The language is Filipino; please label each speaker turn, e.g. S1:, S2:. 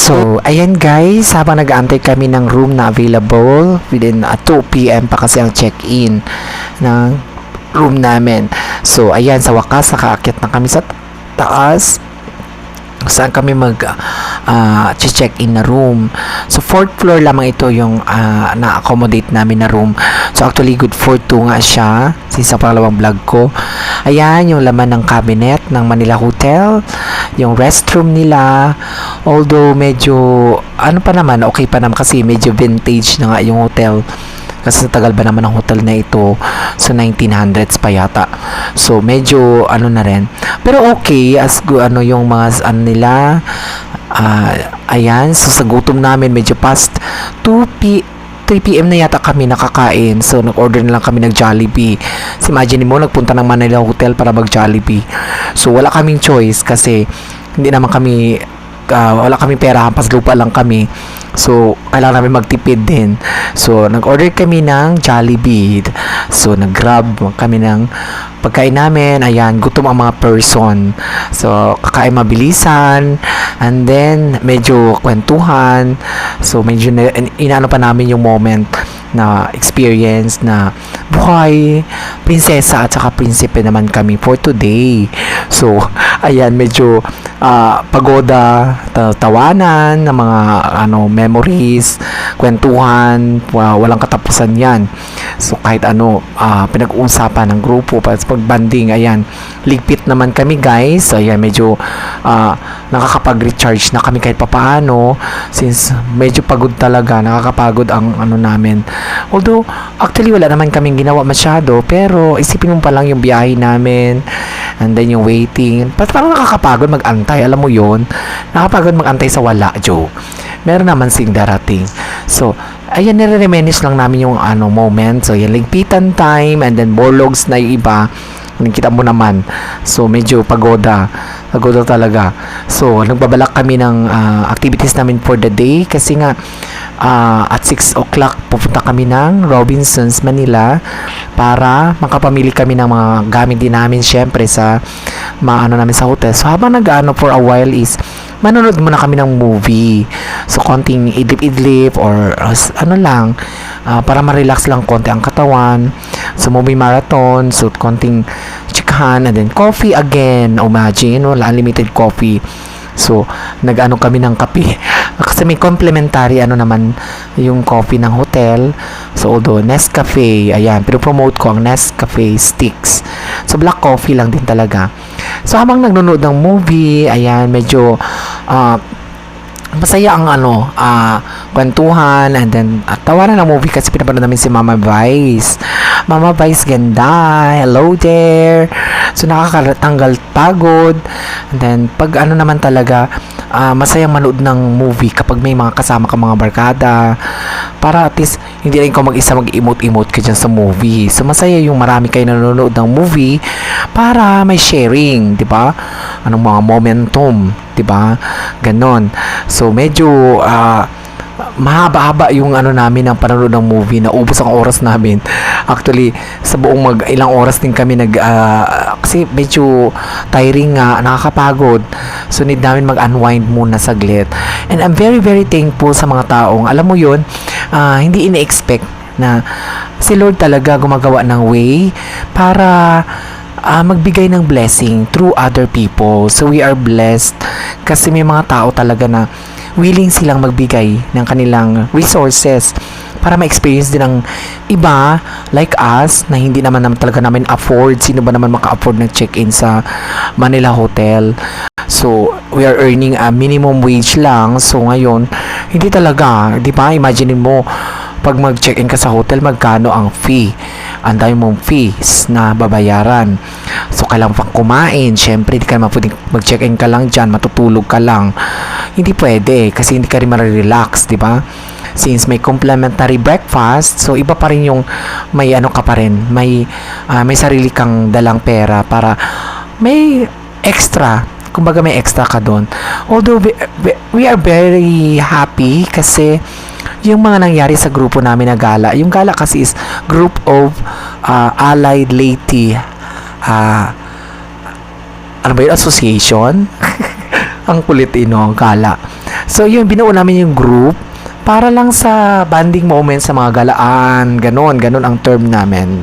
S1: So, ayan guys, habang nag-aantay kami ng room na available within 2 p.m. pa kasi ang check-in ng room namin. So, ayan, sa wakas, nakaakyat na kami sa taas saan kami check in na room. So, 4th floor lamang ito yung na-accommodate namin na room. So, actually, good for 2 nga siya. Since sa pangalawang vlog ko. Ayan, yung laman ng cabinet ng Manila Hotel. Yung restroom nila. Although, medyo, okay pa naman kasi medyo vintage na nga yung hotel. Kasi sa tagal ba naman ng hotel na ito? So, 1900s pa yata. So, medyo, na rin. Pero okay, yung mga, nila, ayan, so sa gutom namin, medyo past 3 p.m. na yata kami nakakain. So, nag-order na lang kami ng Jollibee. So, imagine mo, nagpunta ng Manila Hotel para mag-Jollibee. So, wala kaming choice kasi hindi naman kami, wala kaming pera, hampas lupa lang kami. So, kailangan namin magtipid din. So, nag-order kami ng Jollibee. So, nag-grab kami ng pagkain namin. Ayan, gutom ang mga person. So, kakain mabilisan. And then, medyo kwentuhan. So, medyo inaano pa namin yung moment na experience na buhay, prinsesa at saka prinsipe naman kami for today. So, ayan, medyo pagoda, tawanan ng mga memories, kwentuhan, walang katapusan yan. So, kahit pinag-uusapan ng grupo, pag-banding, ayan, ligpit naman kami guys. So, ayan, medyo nakakapag-recharge na kami kahit papaano since medyo pagod talaga, nakakapagod ang namin. Although, actually wala naman kaming ginawa masyado, pero isipin mo pa lang yung biyahe namin and then yung waiting. Parang nakakapagod mag-antay, alam mo yon, nakakapagod mag-antay sa wala, Joe. Meron naman sing darating. So, ayan, nire-reminisce lang namin yung moment. So, yung ligpitan time and then borlogs na yung iba. Nakita mo naman. So, medyo pagoda talaga. So, nagbabalak kami ng activities namin for the day kasi nga at 6 o'clock pupunta kami ng Robinsons, Manila para makapamili kami ng mga gamit din namin syempre sa namin sa hotel. So, habang for a while is manonood muna kami ng movie. So, konting idlip-idlip or lang para ma-relax lang konti ang katawan. So, movie marathon. So, konting chikahan and then coffee again. Imagine, wala unlimited coffee. So, kami ng kape. Kasi may complimentary naman yung coffee ng hotel. So, although Nescafe, ayan, pero promote ko ang Nescafe sticks. So, black coffee lang din talaga. So, habang nagnunood ng movie, ayan, medyo masaya ang kwentuhan and then tawanan ng movie kasi pinapanood namin si Mama Vice. Mama Vice, ganda. Hello there. So, nakakatanggal pagod. And then, pag naman talaga, masayang manood ng movie kapag may mga kasama ka mga barkada. Para at least, hindi rin ikaw mag-isa mag-emote-emote ka dyan sa movie. So, masaya yung marami kayo nanonood ng movie para may sharing, di ba? Anong mga momentum, di ba? Ganon. So, medyo, mahaba-haba yung namin ng panonood ng movie, na ubos ang oras namin. Actually, sa buong ilang oras din kami kasi medyo tiring nga, nakakapagod. So, need namin mag-unwind muna saglit. And I'm very, very thankful sa mga taong, alam mo yun, hindi ine-expect na si Lord talaga gumagawa ng way para magbigay ng blessing through other people. So, we are blessed kasi may mga tao talaga na willing silang magbigay ng kanilang resources para ma-experience din ng iba like us na hindi naman talaga namin afford. Sino ba naman maka-afford ng check-in sa Manila Hotel? So, we are earning a minimum wage lang. So, ngayon, hindi talaga, di ba? Imagine mo, pag mag-check-in ka sa hotel, magkano ang fee? Ang dami mong fees na babayaran. So, kailangan pang kumain. Siyempre, hindi ka naman pwedeng mag-check-in ka lang dyan, matutulog ka lang. Hindi pwede kasi hindi ka rin ma-relax, di ba? Since may complimentary breakfast, so iba pa rin yung may ka pa rin, may sarili kang dalang pera para may extra. Kumbaga may extra ka doon. Although we are very happy kasi yung mga nangyari sa grupo namin na gala. Yung gala kasi is group of allied laity association. Ang kulit ang gala. So yun, binuo namin yung group para lang sa bonding moment sa mga galaan. Ganon ang term namin.